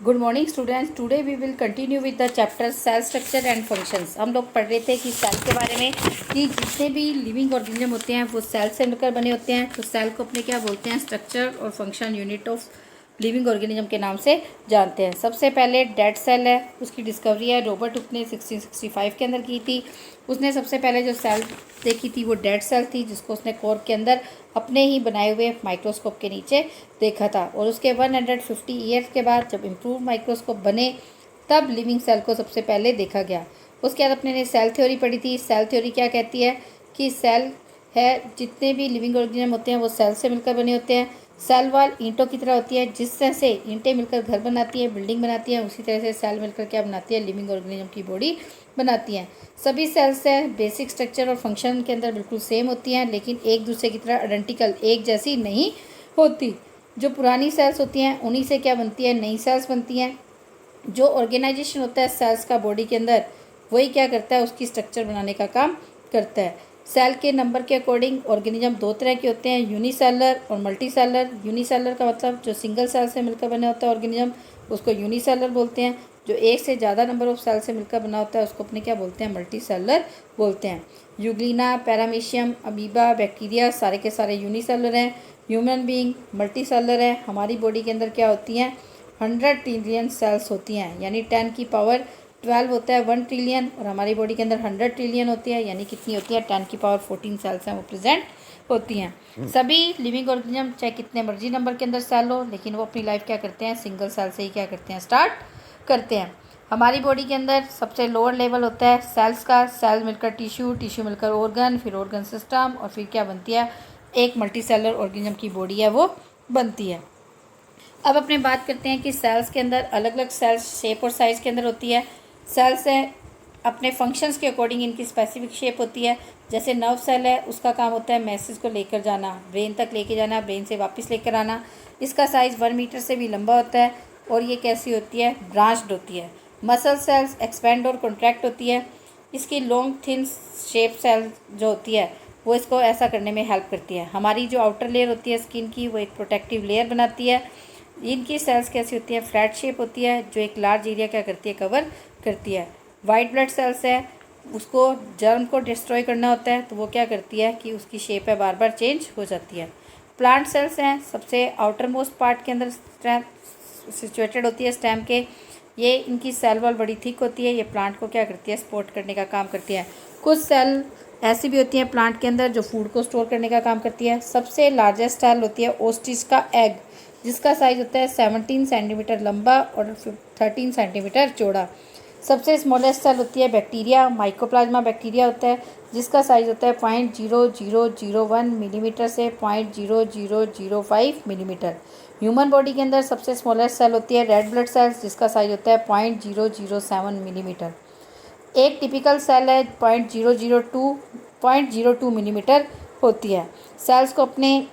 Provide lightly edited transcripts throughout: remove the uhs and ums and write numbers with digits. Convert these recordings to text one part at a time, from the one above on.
Good morning students. Today we will continue with the chapter cell structure and functions. हम लोग पढ़ रहे थे कि सेल के बारे में कि जितने भी लिविंग ऑर्गेनिज्म होते हैं वो सेल से मिलकर बने होते हैं। तो सेल को अपने क्या बोलते हैं, स्ट्रक्चर और function unit of living organism के नाम से जानते हैं। सबसे पहले डेड सेल है, उसकी डिस्कवरी है रॉबर्ट हुक ने 1665 के अंदर की थी। उसने सबसे पहले जो सेल देखी थी वो डेड सेल थी, जिसको उसने कोर के अंदर अपने ही बनाए हुए माइक्रोस्कोप के नीचे देखा था। और उसके 150 ईयर्स के बाद जब इम्प्रूव माइक्रोस्कोप बने तब लिविंग सेल को सबसे पहले देखा गया। उसके बाद अपने ने सेल थ्योरी पढ़ी थी। सेल थ्योरी क्या कहती है कि सेल है, जितने भी लिविंग ऑर्गेनिज्म होते हैं वो सेल से मिलकर बने होते हैं। सेल वॉल ईंटों की तरह होती है, जिस तरह से ईंटें मिलकर घर बनाती है, बिल्डिंग बनाती है, उसी तरह से सेल मिलकर क्या बनाती है, लिविंग ऑर्गेनिज्म की बॉडी बनाती हैं। सभी सेल्स से बेसिक स्ट्रक्चर और फंक्शन के अंदर बिल्कुल सेम होती हैं, लेकिन एक दूसरे की तरह आइडेंटिकल एक जैसी नहीं होती। जो पुरानी सेल्स होती हैं उन्हीं से क्या बनती है, नई सेल्स बनती हैं। जो ऑर्गेनाइजेशन होता है सेल्स का बॉडी के अंदर, वही क्या करता है, उसकी स्ट्रक्चर बनाने का काम करता है। सेल के नंबर के अकॉर्डिंग ऑर्गेनिज्म दो तरह के होते हैं, यूनिसेलर और मल्टीसेलर। यूनिसेलर का मतलब जो सिंगल सेल से मिलकर बना होता है ऑर्गेनिज्म, उसको यूनिसेलर बोलते हैं। जो एक से ज़्यादा नंबर ऑफ सेल से मिलकर बना होता है उसको अपने क्या बोलते हैं, मल्टीसेलर बोलते हैं। यूग्लिना, पैरामीशियम, अमीबा, बैक्टीरिया सारे के सारे यूनिसेलर हैं। ह्यूमन बीइंग मल्टीसेलर है। हमारी बॉडी के अंदर क्या होती हैं, 100 ट्रिलियन सेल्स होती हैं, यानी 10 की पावर 12 होता है 1 ट्रिलियन। और हमारी बॉडी के अंदर 100 ट्रिलियन होती है, यानी कितनी होती है, 10 की पावर 14 सेल्स हैं वो प्रेजेंट होती हैं। सभी लिविंग ऑर्गेनिज्म चाहे कितने मर्जी नंबर के अंदर सेल हो, लेकिन वो अपनी लाइफ क्या करते हैं, सिंगल सेल से ही क्या करते हैं, स्टार्ट करते हैं। हमारी बॉडी के अंदर सबसे लोअर लेवल होता है सेल्स का। सेल मिलकर टिश्यू, टिश्यू मिलकर ऑर्गन, फिर ऑर्गन सिस्टम, और फिर क्या बनती है, एक मल्टीसेलर ऑर्गेनिज्म की बॉडी है वो बनती है। अब अपने बात करते हैं कि सेल्स के अंदर अलग अलग सेल्स शेप और साइज़ के अंदर होती है। सेल्स है अपने फंक्शंस के अकॉर्डिंग इनकी स्पेसिफिक शेप होती है। जैसे नर्व सेल है, उसका काम होता है मैसेज को लेकर जाना, ब्रेन तक लेके जाना, ब्रेन से वापस लेकर आना। इसका साइज़ 1 मीटर से भी लंबा होता है और ये कैसी होती है, ब्रांच्ड होती है। मसल सेल्स एक्सपेंड और कॉन्ट्रैक्ट होती है। इसकी लॉन्ग थिन शेप सेल जो होती है वो इसको ऐसा करने में हेल्प करती है। हमारी जो आउटर लेयर होती है स्किन की, वो एक प्रोटेक्टिव लेयर बनाती है। इनकी सेल्स कैसी होती है, फ्लैट शेप होती है, जो एक लार्ज एरिया क्या करती है, कवर करती है। वाइट ब्लड सेल्स है, उसको जर्म को डिस्ट्रॉय करना होता है, तो वो क्या करती है कि उसकी शेप है बार बार चेंज हो जाती है। प्लांट सेल्स हैं, सबसे आउटर मोस्ट पार्ट के अंदर सिचुएटेड होती है स्टेम के। ये इनकी सेल वॉल बड़ी थिक होती है, ये प्लांट को क्या करती है, सपोर्ट करने का काम करती है। कुछ सेल ऐसी भी होती हैं प्लांट के अंदर जो फूड को स्टोर करने का काम करती है। सबसे लार्जेस्ट सेल होती है ओस्टिच का एग, जिसका साइज़ होता है 17 सेंटीमीटर लंबा और 13 सेंटीमीटर चौड़ा। सबसे स्मॉलेस्ट सेल होती है बैक्टीरिया, माइकोप्लाज्मा बैक्टीरिया होता है, जिसका साइज़ होता है 0.0001 मिलीमीटर से 0.0005 मिलीमीटर। ह्यूमन बॉडी के अंदर सबसे स्मॉलेस्ट सेल होती है रेड ब्लड सेल्स, जिसका साइज़ होता है 0.007 मिलीमीटर। एक टिपिकल सेल है 0.002 मिलीमीटर होती है। सेल्स को अपने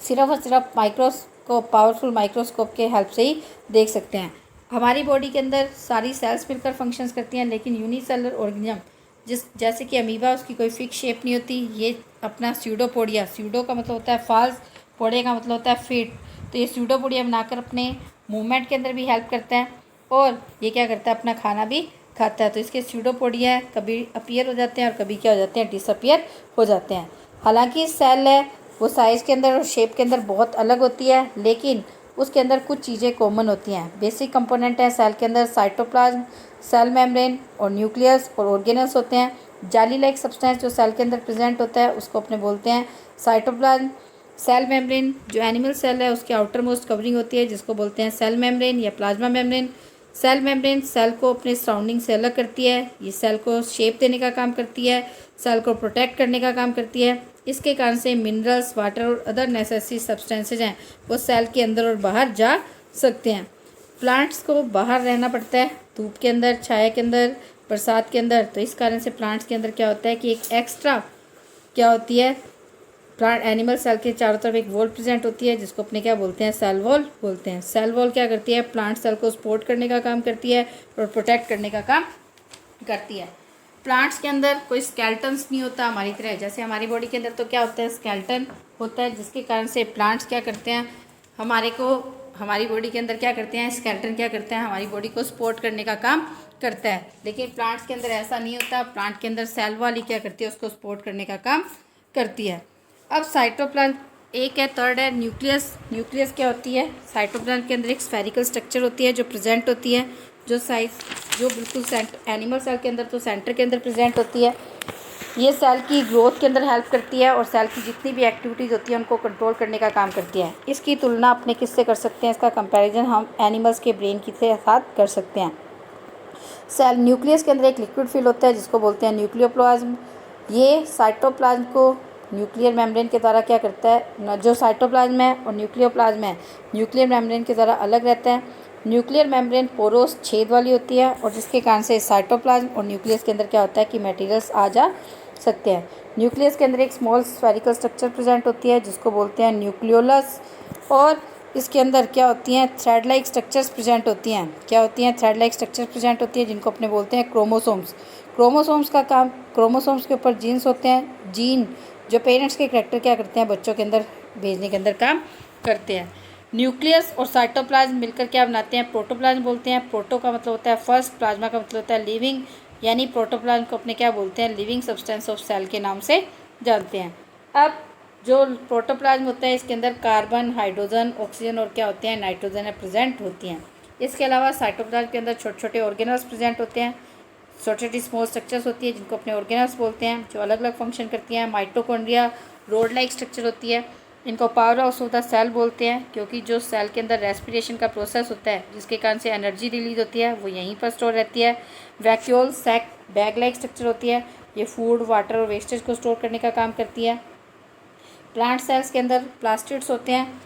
सिर्फ और सिर्फ माइक्रोस्कोप, पावरफुल माइक्रोस्कोप के हेल्प से ही देख सकते हैं। हमारी बॉडी के अंदर सारी सेल्स मिलकर फंक्शंस करती हैं, लेकिन यूनिसेलर ऑर्गेनिज्म जैसे कि अमीबा, उसकी कोई फिक्स शेप नहीं होती। ये अपना स्यूडोपोडिया, स्यूडो का मतलब होता है फॉल्स, पोडिया का मतलब होता है फिट, तो ये स्यूडोपोडिया बनाकर अपने मूवमेंट के अंदर भी हेल्प करता है और ये क्या करता है, अपना खाना भी खाता है। तो इसके स्यूडोपोडिया है, कभी अपीयर हो जाते हैं और कभी क्या हो जाते हैं, डिसअपीयर हो जाते हैं। हालांकि सेल है वो साइज़ के अंदर और शेप के अंदर बहुत अलग होती है, लेकिन उसके अंदर कुछ चीज़ें कॉमन होती हैं। बेसिक कंपोनेंट है सेल के अंदर साइटोप्लाज्म, सेल मेम्ब्रेन और न्यूक्लियस और ऑर्गेनल्स होते हैं। जाली लाइक सब्सटेंस जो सेल के अंदर प्रेजेंट होता है उसको अपने बोलते हैं साइटोप्लाज्म। सेल मेम्ब्रेन जो एनिमल सेल है उसकी आउटर मोस्ट कवरिंग होती है, जिसको बोलते हैं सेल मेम्ब्रेन या plasma membrane. Cell membrane cell को अपने सराउंडिंग से अलग करती है। ये सेल को शेप देने का काम करती है, सेल को प्रोटेक्ट करने का काम करती है। इसके कारण से मिनरल्स, वाटर और अदर नेसेसरी सब्सटेंसेज हैं वो सेल के अंदर और बाहर जा सकते हैं। प्लांट्स को बाहर रहना पड़ता है, धूप के अंदर, छाया के अंदर, बरसात के अंदर। तो इस कारण से प्लांट्स के अंदर क्या होता है कि एक एक्स्ट्रा क्या होती है, प्लांट एनिमल सेल के चारों तरफ एक वॉल प्रेजेंट होती है, जिसको अपने क्या बोलते हैं, सेल वॉल बोलते हैं। सेल वॉल क्या करती है, प्लांट सेल को सपोर्ट करने का काम करती है और प्रोटेक्ट करने का काम करती है। प्लांट्स के अंदर कोई स्केल्टन्स नहीं होता हमारी तरह, जैसे हमारी बॉडी के अंदर तो क्या होता है, स्केल्टन होता है, जिसके कारण से प्लांट्स क्या करते हैं, हमारे को हमारी बॉडी के अंदर क्या करते हैं, स्केलेटन क्या करता है, हमारी बॉडी को सपोर्ट करने का काम करता है। लेकिन प्लांट्स के अंदर ऐसा नहीं होता। प्लांट के अंदर सेल वाली क्या करती है, उसको सपोर्ट करने का काम करती है। अब साइटोप्लाज्म एक है, थर्ड है न्यूक्लियस। न्यूक्लियस क्या होती है, साइटोप्लाज्म के अंदर एक स्फेरिकल स्ट्रक्चर होती है जो प्रेजेंट होती है, जो बिल्कुल एनिमल सेल के अंदर तो सेंटर के अंदर प्रेजेंट होती है। ये सेल की ग्रोथ के अंदर हेल्प करती है और सेल की जितनी भी एक्टिविटीज़ होती है उनको कंट्रोल करने का काम करती है। इसकी तुलना अपने किससे कर सकते हैं, इसका कंपैरिजन हम एनिमल्स के ब्रेन के साथ कर सकते हैं। सेल न्यूक्लियस के अंदर एक लिक्विड फिल होता है जिसको बोलते हैं न्यूक्लियोप्लाज्म। ये साइटोप्लाज्म को न्यूक्लियर मेम्ब्रेन के द्वारा क्या करता है, जो साइटोप्लाज्म है और न्यूक्लियोप्लाज्म है न्यूक्लियर मेम्ब्रेन के द्वारा अलग रहता है। न्यूक्लियर मेम्ब्रेन पोरोस छेद वाली होती है और जिसके कारण से साइटोप्लाज्म और न्यूक्लियस के अंदर क्या होता है कि मटेरियल्स आ जा सकते हैं। न्यूक्लियस के अंदर एक स्मॉल स्फेरिकल स्ट्रक्चर प्रेजेंट होती है जिसको बोलते हैं न्यूक्लियोलस, और इसके अंदर क्या होती हैं, थ्रेड लाइक स्ट्रक्चर्स प्रेजेंट होती हैं। क्या होती हैं, थ्रेड लाइक स्ट्रक्चर्स प्रेजेंट होती है जिनको अपने बोलते हैं क्रोमोसोम्स। क्रोमोसोम्स का काम, क्रोमोसोम्स के ऊपर जीन्स होते हैं। जीन जो पेरेंट्स के करैक्टर क्या करते हैं, बच्चों के अंदर भेजने के अंदर काम करते हैं। न्यूक्लियस और साइटोप्लाज्म मिलकर क्या बनाते हैं, प्रोटोप्लाज्म बोलते हैं। प्रोटो का मतलब होता है फर्स्ट, प्लाज्मा का मतलब होता है लिविंग, यानी प्रोटोप्लाज्म को अपने क्या बोलते हैं, लिविंग सब्सटेंस ऑफ सेल के नाम से जानते हैं। अब जो प्रोटोप्लाज्म होता है इसके अंदर कार्बन, हाइड्रोजन, ऑक्सीजन और क्या होते हैं, नाइट्रोजन प्रेजेंट होती हैं। इसके अलावा साइटोप्लाज्म के अंदर छोटे छोटे ऑर्गेनल्स प्रेजेंट होते हैं, छोटी छोटी स्मॉल स्ट्रक्चर्स होती है जिनको अपने ऑर्गेनल्स बोलते हैं, जो अलग अलग फंक्शन करती हैं। माइटोकॉन्ड्रिया रोड लाइक स्ट्रक्चर होती है, इनको power house of the cell बोलते हैं क्योंकि जो सेल के अंदर रेस्पिरेशन का प्रोसेस होता है जिसके कारण से एनर्जी रिलीज होती है वो यहीं पर स्टोर रहती है। Vacuole sac bag like structure होती है, ये फूड, वाटर और वेस्टेज को स्टोर करने का काम करती है। प्लांट सेल्स के अंदर प्लास्टिड्स होते हैं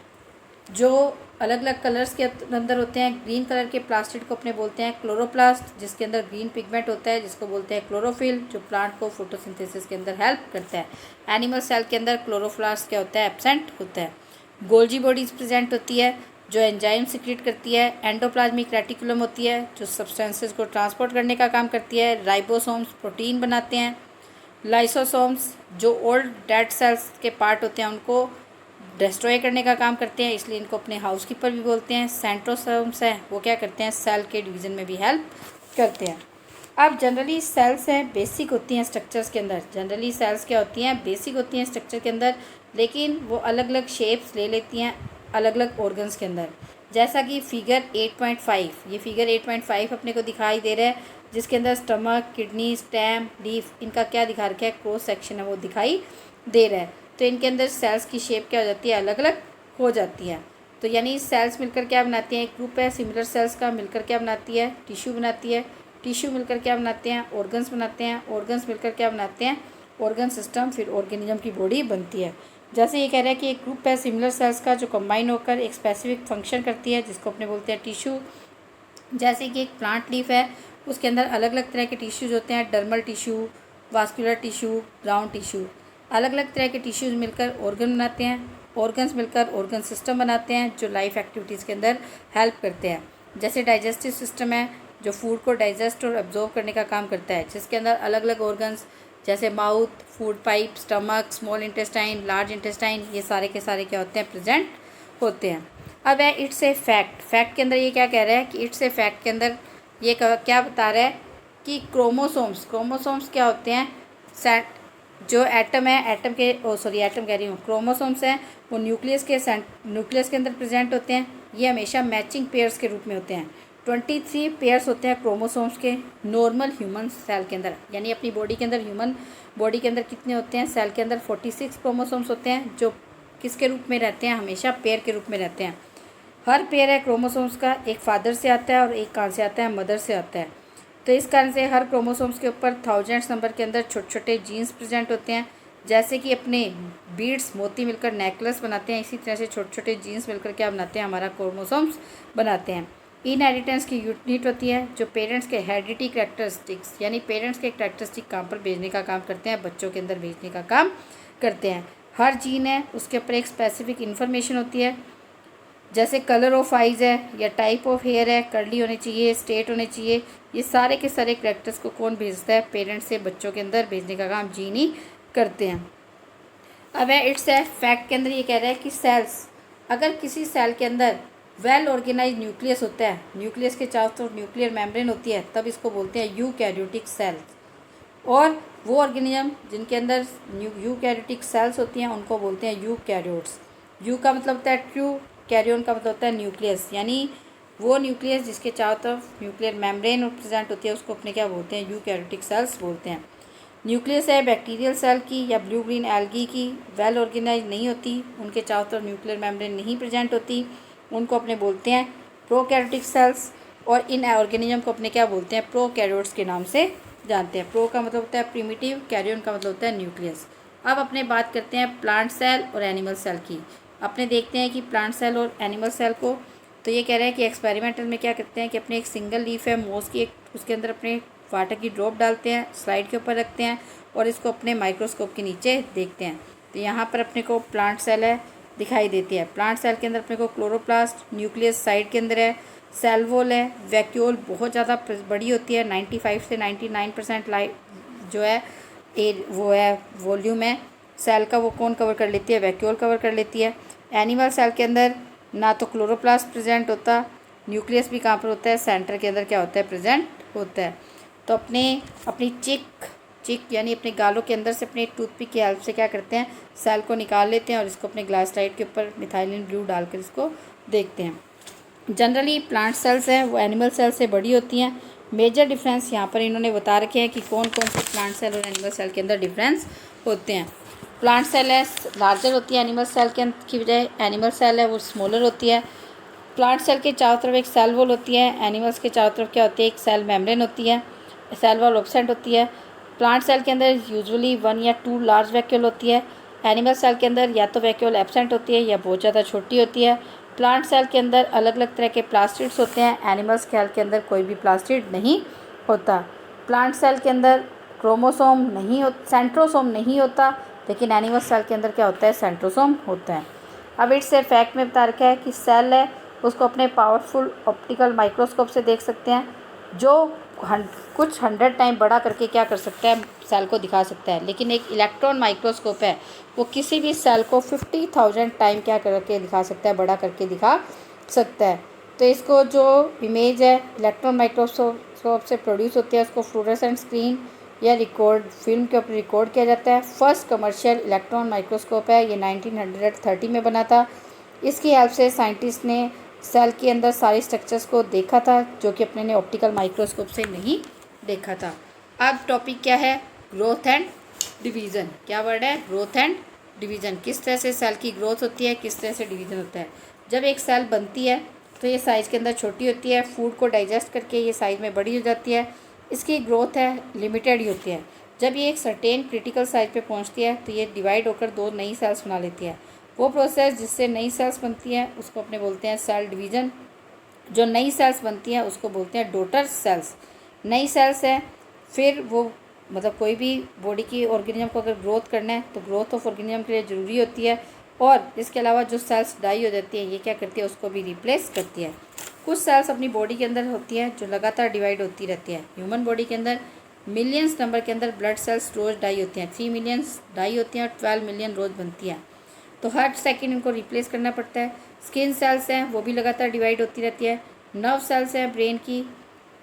जो अलग अलग कलर्स के अंदर होते हैं। ग्रीन कलर के प्लास्टिड को अपने बोलते हैं क्लोरोप्लास्ट, जिसके अंदर ग्रीन पिगमेंट होता है जिसको बोलते हैं क्लोरोफिल, जो प्लांट को फोटोसिंथेसिस के अंदर हेल्प करता है। एनिमल सेल के अंदर क्लोरोप्लास्ट क्या होता है, एब्सेंट होता है। गोल्जी बॉडीज प्रेजेंट होती है जो एंजाइम सिक्रीट करती है। एंडोप्लाज्मिक रेटिकुलम होती है जो सब्सटेंसेस को ट्रांसपोर्ट करने का काम करती है। राइबोसोम्स प्रोटीन बनाते हैं। लाइसोसोम्स जो ओल्ड डेड सेल्स के पार्ट होते हैं उनको डिस्ट्रॉय करने का काम करते हैं, इसलिए इनको अपने हाउसकीपर भी बोलते हैं। सेंट्रोसोम्स हैं वो क्या करते हैं, सेल के डिवीज़न में भी हेल्प करते हैं। अब जनरली सेल्स हैं बेसिक होती हैं स्ट्रक्चर्स के अंदर। जनरली सेल्स क्या होती हैं, बेसिक होती हैं स्ट्रक्चर के अंदर, लेकिन वो अलग अलग शेप्स ले लेती हैं अलग अलग ऑर्गन्स के अंदर। जैसा कि फिगर 8.5, ये फिगर 8.5 अपने को दिखाई दे रहा है जिसके अंदर स्टमक, किडनी, स्टेम, लीफ, इनका क्या दिखा रखा है, क्रॉस सेक्शन है वो दिखाई दे रहा है। तो इनके अंदर सेल्स की शेप क्या हो जाती है, अलग अलग हो जाती है। तो यानी सेल्स मिलकर क्या बनाती हैं, एक ग्रुप है सिमिलर सेल्स का, मिलकर क्या बनाती है, टिश्यू बनाती है। टिश्यू मिलकर क्या बनाते हैं, ऑर्गन्स बनाते हैं। ऑर्गन्स मिलकर क्या बनाते हैं, ऑर्गन सिस्टम, फिर ऑर्गेनिज्म की बॉडी बनती है। जैसे ये कह रहा है कि एक ग्रुप है सिमिलर सेल्स का जो कंबाइन होकर एक स्पेसिफिक फंक्शन करती है जिसको अपने बोलते हैं टिश्यू। जैसे कि एक प्लांट लीफ है उसके अंदर अलग अलग तरह के टिश्यूज होते हैं, dermal tissue, vascular tissue, ground tissue. अलग अलग तरह के टिश्यूज़ मिलकर ऑर्गन बनाते हैं। ऑर्गन्स मिलकर ऑर्गन सिस्टम बनाते हैं जो लाइफ एक्टिविटीज़ के अंदर हेल्प करते हैं। जैसे डाइजेस्टिव सिस्टम है जो फूड को डाइजेस्ट और एब्जॉर्ब करने का काम करता है, जिसके अंदर अलग अलग ऑर्गन्स जैसे mouth, food pipe, stomach, small intestine, large intestine, ये सारे के सारे क्या होते हैं, प्रेजेंट होते हैं। अब है इट्स ए फैक्ट। फैक्ट के अंदर ये क्या कह रहा है कि इट्स ए फैक्ट के अंदर ये क्या बता रहा है कि क्रोमोसोम्स क्या होते हैं, जो एटम है, एटम कह रही हूँ, क्रोमोसोम्स हैं वो न्यूक्लियस के अंदर प्रेजेंट होते हैं। ये हमेशा मैचिंग पेयर्स के रूप में होते हैं। 23 पेयर्स होते हैं क्रोमोसोम्स के नॉर्मल ह्यूमन सेल के अंदर, यानी अपनी बॉडी के अंदर, ह्यूमन बॉडी के अंदर कितने होते हैं, सेल के अंदर 46 क्रोमोसोम्स होते हैं जो किसके रूप में रहते हैं, हमेशा पेयर के रूप में रहते हैं। हर पेयर है क्रोमोसोम्स का, एक फादर से आता है और एक कहाँ से आता है, मदर से आता है। तो इस कारण से हर क्रोमोसोम्स के ऊपर थाउजेंड्स नंबर के अंदर छोटे छोटे जीन्स प्रेजेंट होते हैं। जैसे कि अपने बीड्स, मोती मिलकर नेकलेस बनाते हैं, इसी तरह से छोटे छोटे जीन्स मिलकर क्या बनाते हैं, हमारा क्रोमोसोम्स बनाते हैं। इनहेरिटेंस की यूनिट होती है जो पेरेंट्स के हेरिडिटी करैक्टरिस्टिक्स, यानी पेरेंट्स के करैक्टरिस्टिक काम पर भेजने का काम करते हैं, बच्चों के अंदर भेजने का काम करते हैं। हर जीन है उसके ऊपर एक स्पेसिफिक इन्फॉर्मेशन होती है, जैसे कलर ऑफ आइज़ है या टाइप ऑफ हेयर है, कर्ली होने चाहिए, स्ट्रेट होने चाहिए, ये सारे के सारे करैक्टर्स को कौन भेजता है, पेरेंट्स से बच्चों के अंदर भेजने का काम जीन ही करते हैं। अब है इट्स है फैक्ट के अंदर ये कह रहा है कि सेल्स, अगर किसी सेल के अंदर वेल ऑर्गेनाइज न्यूक्लियस होता है, न्यूक्लियस के चारों तरफ न्यूक्लियर मेम्ब्रेन होती है, तब इसको बोलते हैं यूकैरियोटिक सेल। और वो ऑर्गेनिज्म जिनके अंदर यूकैरियोटिक सेल्स होती हैं उनको बोलते हैं यूकैरियोट्स। यू का मतलब होता है ट्रू, कैरियन का मतलब होता है न्यूक्लियस, यानी वो न्यूक्लियस जिसके चारों तरफ न्यूक्लियर मेम्ब्रेन प्रेजेंट होती है उसको अपने क्या बोलते हैं, यूकैरियोटिक सेल्स बोलते हैं। न्यूक्लियस है बैक्टीरियल सेल की या ब्लू ग्रीन एल्गी की, वेल ऑर्गेनाइज नहीं होती, उनके चारों तरफ न्यूक्लियर मेम्ब्रेन नहीं प्रेजेंट होती, उनको अपने बोलते हैं प्रोकैरियोटिक सेल्स। और इन ऑर्गेनिज्म को अपने क्या बोलते हैं, प्रोकैरियोट्स के नाम से जानते हैं। प्रो का मतलब होता है प्रिमिटिव, कैरियन का मतलब होता है न्यूक्लियस। अब अपने बात करते हैं प्लांट सेल और एनिमल सेल की। अपने देखते हैं कि प्लांट सेल और एनिमल सेल को, तो ये कह रहा है कि एक्सपेरिमेंटल में क्या करते हैं कि अपने एक सिंगल लीफ है मोस की, एक उसके अंदर अपने वाटर की ड्रॉप डालते हैं, स्लाइड के ऊपर रखते हैं और इसको अपने माइक्रोस्कोप के नीचे देखते हैं। तो यहाँ पर अपने को प्लांट सेल है दिखाई देती है। प्लांट सेल के अंदर अपने को क्लोरोप्लास्ट, न्यूक्लियस साइड के अंदर है, सेल वॉल है, वैक्यूल बहुत ज़्यादा बड़ी होती है, 95 से 99% लाइट जो है वो है वॉल्यूम है सेल का, वो कौन कवर कर लेती है, वैक्यूल कवर कर लेती है। एनिमल सेल के अंदर ना तो क्लोरोप्लास्ट प्रेजेंट होता, न्यूक्लियस भी कहाँ पर होता है, सेंटर के अंदर क्या होता है, प्रेजेंट होता है। तो अपनी चिक यानी अपने गालों के अंदर से अपने टूथपिक की हेल्प से क्या करते हैं, सेल को निकाल लेते हैं और इसको अपने ग्लास स्लाइड के ऊपर मिथाइलिन ब्लू डालकर इसको देखते हैं। जनरली प्लांट सेल्स हैं वो एनिमल सेल से बड़ी होती हैं। मेजर डिफरेंस यहाँ पर इन्होंने बता रखे हैं कि कौन कौन से प्लांट सेल और एनिमल सेल के अंदर डिफरेंस होते हैं। प्लांट सेल है लार्जर होती है एनिमल सेल की बजाय, एनिमल सेल है वो स्मॉलर होती है। प्लांट सेल के चारों तरफ एक सेल वॉल होती है, एनिमल्स के चारों तरफ क्या होती है, एक सेल मेम्ब्रेन होती है, सेल वॉल एब्सेंट होती है। प्लांट सेल के अंदर यूजुअली 1 या 2 लार्ज वैक्यूल होती है, एनिमल सेल के अंदर या तो वैक्यूल एब्सेंट होती है या बहुत ज़्यादा छोटी होती है। प्लांट सेल के अंदर अलग अलग तरह के प्लास्टिड्स होते हैं, एनिमल्स सेल के अंदर कोई भी प्लास्टिड नहीं होता। प्लांट सेल के अंदर क्रोमोसोम नहीं हो, सेंट्रोसोम नहीं होता, लेकिन एनिमल सेल के अंदर क्या होता है, सेंट्रोसोम होता है। अब इससे फैक्ट में बता रखा है कि सेल है उसको अपने पावरफुल ऑप्टिकल माइक्रोस्कोप से देख सकते हैं, जो कुछ 100 टाइम बड़ा करके क्या कर सकता है, सेल को दिखा सकता है। लेकिन एक इलेक्ट्रॉन माइक्रोस्कोप है वो किसी भी सेल को 50,000 टाइम क्या करके दिखा सकता है, बड़ा करके दिखा सकता है। तो इसको जो इमेज है इलेक्ट्रॉन माइक्रोस्कोप से प्रोड्यूस होती है उसको फ्लोरेसेंट स्क्रीन या रिकॉर्ड फिल्म के ऊपर रिकॉर्ड किया जाता है। फर्स्ट कमर्शियल इलेक्ट्रॉन माइक्रोस्कोप है, ये 1930 में बना था। इसकी हेल्प से साइंटिस्ट ने सेल के अंदर सारे स्ट्रक्चर्स को देखा था जो कि अपने ने ऑप्टिकल माइक्रोस्कोप से नहीं देखा था। अब टॉपिक क्या है, ग्रोथ एंड डिवीज़न। क्या वर्ड है, ग्रोथ एंड डिवीज़न। किस तरह से सेल की ग्रोथ होती है, किस तरह से डिवीज़न होता है। जब एक सेल बनती है तो ये साइज़ के अंदर छोटी होती है, फूड को डाइजेस्ट करके ये साइज़ में बड़ी हो जाती है। इसकी ग्रोथ है लिमिटेड ही होती है। जब ये एक सर्टेन क्रिटिकल साइज पे पहुंचती है तो ये डिवाइड होकर 2 नई सेल्स बना लेती है। वो प्रोसेस जिससे नई सेल्स बनती हैं उसको अपने बोलते हैं सेल डिवीज़न। जो नई सेल्स बनती हैं उसको बोलते हैं डॉटर सेल्स। नई सेल्स है फिर वो मतलब कोई भी बॉडी की ऑर्गेनिज्म को अगर ग्रोथ करना है तो ग्रोथ ऑफ ऑर्गेनिज्म के लिए ज़रूरी होती है। और इसके अलावा जो सेल्स डाई हो जाती हैं ये क्या करती है, उसको भी रिप्लेस करती है। कुछ सेल्स अपनी बॉडी के अंदर होती हैं जो लगातार डिवाइड होती रहती है। ह्यूमन बॉडी के अंदर मिलियंस नंबर के अंदर ब्लड सेल्स रोज़ डाई होती हैं, 3 मिलियंस डाई होती हैं और 12 मिलियन रोज़ बनती हैं। तो हर सेकंड इनको रिप्लेस करना पड़ता है। स्किन सेल्स हैं वो भी लगातार डिवाइड होती रहती है। नर्व सेल्स हैं ब्रेन की,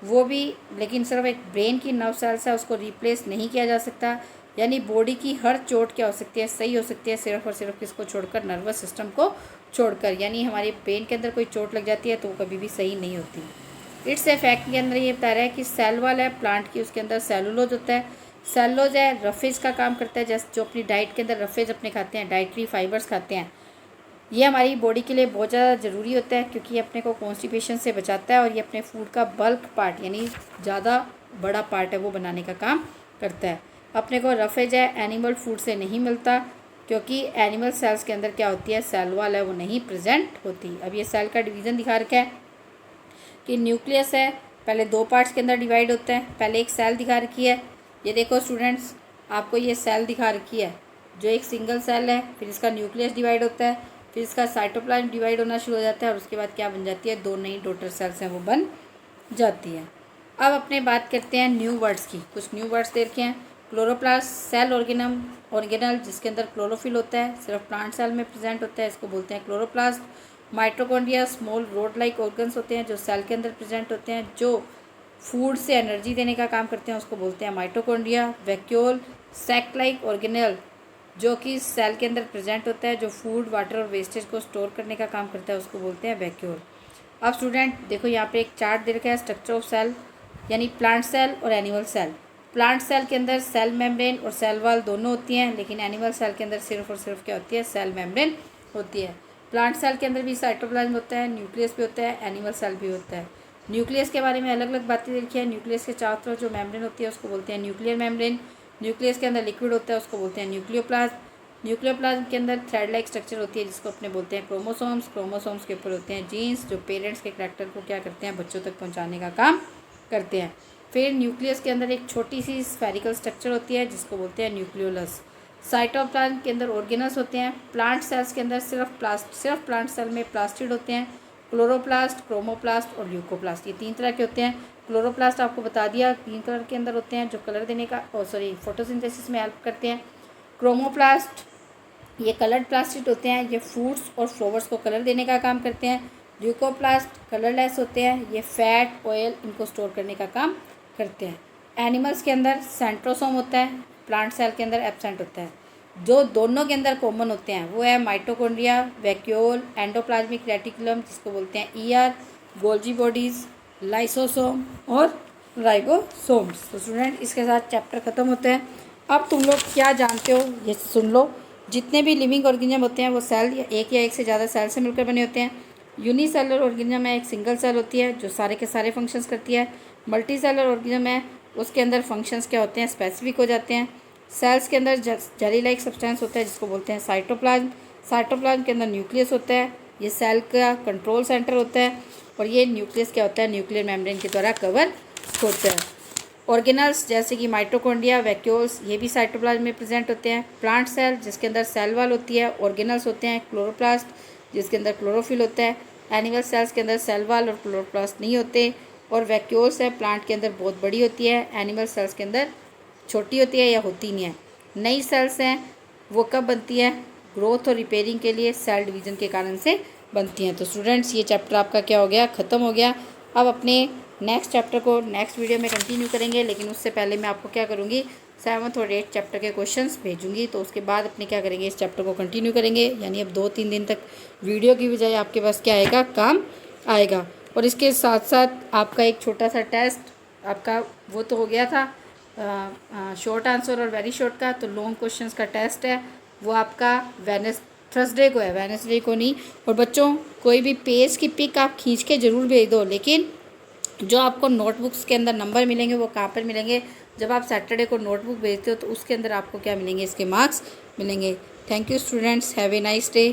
वो भी, लेकिन सिर्फ एक ब्रेन की नर्व सेल्स है उसको रिप्लेस नहीं किया जा सकता। यानी बॉडी की हर चोट क्या हो सकती है, सही हो सकती है सिर्फ और सिर्फ किसको छोड़कर, नर्वस सिस्टम को छोड़कर। यानी हमारे ब्रेन के अंदर कोई चोट लग जाती है तो वो कभी भी सही नहीं होती। इट्स इफेक्ट के अंदर ये बता रहा है कि सेल वाल है प्लांट की, उसके अंदर सेलुलोज होता है। सेलुलोज है रफेज का काम करता है, जैसे जो अपनी डाइट के अंदर रफेज अपने खाते हैं, डाइटरी फाइबर्स खाते हैं। ये हमारी बॉडी के लिए बहुत ज़्यादा ज़रूरी होता है क्योंकि ये अपने को कॉन्स्टिपेशन से बचाता है और ये अपने फूड का बल्क पार्ट यानी ज़्यादा बड़ा पार्ट है वो बनाने का काम करता है। अपने को रफेज है एनिमल फूड से नहीं मिलता क्योंकि एनिमल सेल्स के अंदर क्या होती है, सेल वॉल है वो नहीं प्रेजेंट होती। अब ये सेल का डिवीज़न दिखा रखा है कि न्यूक्लियस है पहले 2 पार्ट्स के अंदर डिवाइड होता है। पहले एक सेल दिखा रखी है, ये देखो स्टूडेंट्स आपको ये सेल दिखा रखी है जो एक सिंगल सेल है, फिर इसका न्यूक्लियस डिवाइड होता है, फिर इसका साइटोप्लाज्म डिवाइड होना शुरू हो जाता है और उसके बाद क्या बन जाती है, 2 नई डॉटर सेल्स हैं वो बन जाती है। अब अपने बात करते हैं न्यू वर्ड्स की। कुछ न्यू वर्ड्स दे रखे हैं। क्लोरोप्लास्ट सेल ऑर्गेनल जिसके अंदर क्लोरोफिल होता है, सिर्फ प्लांट सेल में प्रेजेंट होता है, इसको बोलते हैं chloroplast. Mitochondria small road like organs होते हैं जो सेल के अंदर प्रेजेंट होते हैं, जो फूड से एनर्जी देने का काम करते हैं, उसको बोलते हैं mitochondria. Vacuole sac like organelle जो कि सेल के अंदर प्रेजेंट होता है, जो फूड, वाटर और वेस्टेज को स्टोर करने का काम करता है, उसको बोलते हैं वैक्यूल। अब स्टूडेंट देखो यहाँ पे एक चार्ट दे रखा है स्ट्रक्चर ऑफ सेल, यानी प्लांट सेल और एनिमल सेल। प्लांट सेल के अंदर सेल मेम्ब्रेन और सेल वॉल दोनों होती हैं, लेकिन एनिमल सेल के अंदर सिर्फ और सिर्फ क्या होती है, सेल मेम्ब्रेन होती है। प्लांट सेल के अंदर भी साइटोप्लाज्म होता है, न्यूक्लियस भी होता है, एनिमल सेल भी होता है। न्यूक्लियस के बारे में अलग अलग बातें देखी है। न्यूक्लियस के चारों तरफ जो मेम्ब्रेन होती है उसको बोलते हैं न्यूक्लियर मेम्ब्रेन। न्यूक्लियस के अंदर लिक्विड होता है उसको बोलते हैं न्यूक्लियोप्लाज्म। न्यूक्लियोप्लाज्म के अंदर थ्रेड लाइक स्ट्रक्चर होती है जिसको अपने बोलते हैं क्रोमोसोम्स। क्रोमोसोम्स के ऊपर होते हैं जीन्स जो पेरेंट्स के करैक्टर को क्या करते हैं, बच्चों तक पहुंचाने का काम करते हैं। फिर न्यूक्लियस के अंदर एक छोटी सी स्फेरिकल स्ट्रक्चर होती है जिसको बोलते हैं न्यूक्लियोलस। साइटोप्लाज्म के अंदर ऑर्गेनल्स होते हैं। प्लांट सेल्स के अंदर सिर्फ प्लांट सेल में प्लास्टिड होते हैं, क्लोरोप्लास्ट, क्रोमोप्लास्ट और ल्यूकोप्लास्ट, ये 3 तरह के होते हैं। क्लोरोप्लास्ट आपको बता दिया 3 कलर के अंदर होते हैं जो कलर देने का फोटोसिंथेसिस में हेल्प करते हैं। क्रोमोप्लास्ट ये कलर्ड प्लास्टिड होते हैं, ये फ्रूट्स और फ्लावर्स को कलर देने का काम करते हैं। ल्यूकोप्लास्ट कलरलेस होते हैं, ये फैट, ऑयल इनको स्टोर करने का काम करते हैं। एनिमल्स के अंदर सेंट्रोसोम होता है, प्लांट सेल के अंदर एब्सेंट होता है। जो दोनों के अंदर कॉमन होते हैं वो है माइटोकॉन्ड्रिया, वैक्यूल, एंडोप्लाज्मिक रेटिकुलम जिसको बोलते हैं ईआर, गोल्जी बॉडीज़, लाइसोसोम और राइबोसोम्स। तो स्टूडेंट इसके साथ चैप्टर ख़त्म होते हैं। अब तुम लोग क्या जानते हो ये सुन लो। जितने भी लिविंग ऑर्गेनिज्म होते हैं वो सेल या एक से ज़्यादा सेल से मिलकर बने होते हैं। यूनिसेलुलर ऑर्गेनिज्म है, एक सिंगल सेल होती है जो सारे के सारे फंक्शंस करती है। मल्टी सेलुलर ऑर्गेनिज्म है, उसके अंदर फंक्शंस क्या होते हैं, स्पेसिफिक हो जाते हैं। सेल्स के अंदर जेली लाइक सब्सटेंस होता है जिसको बोलते हैं साइटोप्लाज्म। साइटोप्लाज्म के अंदर न्यूक्लियस होता है, ये सेल का कंट्रोल सेंटर होता है, और ये न्यूक्लियस क्या होता है, न्यूक्लियर मेम्ब्रेन के द्वारा कवर होता है। ऑर्गेनल्स जैसे कि माइटोकॉन्ड्रिया, वैक्यूल्स ये भी साइटोप्लाज्म में प्रेजेंट होते हैं। प्लांट सेल जिसके अंदर सेल वॉल होती है, ऑर्गेनल्स होते हैं। क्लोरोप्लास्ट जिसके अंदर क्लोरोफिल होता है। एनिमल सेल्स के अंदर सेल वॉल और क्लोरोप्लास्ट नहीं होते। और वैक्यूल्स है प्लांट के अंदर बहुत बड़ी होती है, एनिमल सेल्स के अंदर छोटी होती है या होती नहीं है। नई सेल्स हैं वो कब बनती है, ग्रोथ और रिपेयरिंग के लिए सेल डिवीज़न के कारण से बनती हैं। तो स्टूडेंट्स ये चैप्टर आपका क्या हो गया, ख़त्म हो गया। अब अपने नेक्स्ट चैप्टर को नेक्स्ट वीडियो में कंटिन्यू करेंगे, लेकिन उससे पहले मैं आपको क्या करूँगी 7th और 8th चैप्टर के क्वेश्चंस भेजूँगी। तो उसके बाद अपने क्या करेंगे, इस चैप्टर को कंटिन्यू करेंगे। यानी अब 2-3 दिन तक वीडियो की बजाय आपके पास क्या आएगा, काम आएगा। और इसके साथ साथ आपका एक छोटा सा टेस्ट आपका वो तो हो गया था शॉर्ट आंसर और वेरी शॉर्ट का, तो लॉन्ग क्वेश्चंस का टेस्ट है वो आपका थर्सडे को है, वेडनेसडे को नहीं। और बच्चों कोई भी पेज की पिक आप खींच के ज़रूर भेज दो, लेकिन जो आपको नोटबुक्स के अंदर नंबर मिलेंगे वो कहाँ पर मिलेंगे, जब आप सैटरडे को नोटबुक भेजते हो तो उसके अंदर आपको क्या मिलेंगे, इसके मार्क्स मिलेंगे। Thank you students, have a nice day.